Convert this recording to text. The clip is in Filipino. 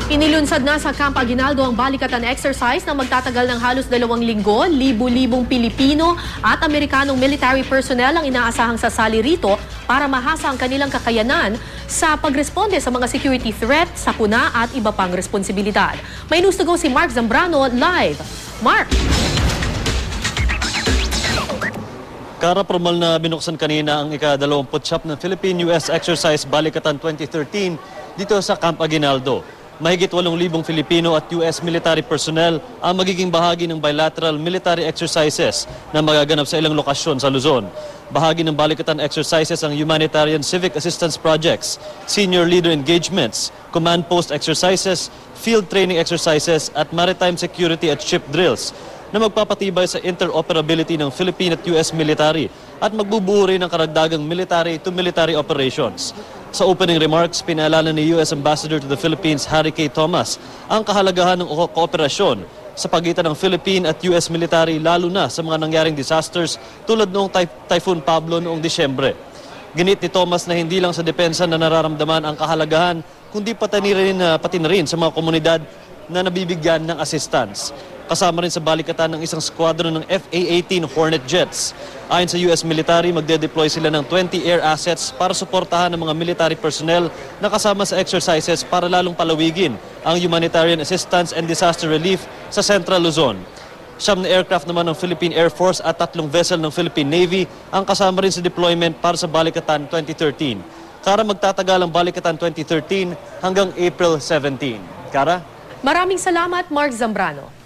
Inilunsad na sa Camp Aguinaldo ang balikatan exercise na magtatagal ng halos 2 linggo. Libu-libong Pilipino at Amerikanong military personnel ang inaasahang sasali rito para mahasa ang kanilang kakayanan sa pagresponde sa mga security threat, sakuna at iba pang responsibilidad. May news to go si Mark Zambrano live. Mark! Kara, formal na binuksan kanina ang ika-29 ng Philippine-US Exercise Balikatan 2013 dito sa Camp Aguinaldo. Mahigit 8,000 Filipino at US military personnel ang magiging bahagi ng bilateral military exercises na magaganap sa ilang lokasyon sa Luzon. Bahagi ng balikatan exercises ang humanitarian civic assistance projects, senior leader engagements, command post exercises, field training exercises at maritime security at ship drills na magpapatibay sa interoperability ng Philippine at US military at magbubuo rin ng karagdagang military-to-military operations. Sa opening remarks, pinaalala ni US Ambassador to the Philippines, Harry K. Thomas, ang kahalagahan ng kooperasyon sa pagitan ng Philippine at US military lalo na sa mga nangyaring disasters tulad noong Typhoon Pablo noong Disyembre. Ginit ni Thomas na hindi lang sa depensa na nararamdaman ang kahalagahan, kundi pati na rin sa mga komunidad na nabibigyan ng assistance. Kasama rin sa balikatan ng isang squadron ng FA-18 Hornet jets. Ayon sa US military, magde-deploy sila ng 20 air assets para suportahan ng mga military personnel na kasama sa exercises para lalong palawigin ang humanitarian assistance and disaster relief sa Central Luzon. 9 na aircraft naman ng Philippine Air Force at 3 vessel ng Philippine Navy ang kasama rin sa deployment para sa Balikatan 2013. Kara, magtatagal ang Balikatan 2013 hanggang April 17. Kara? Maraming salamat, Mark Zambrano.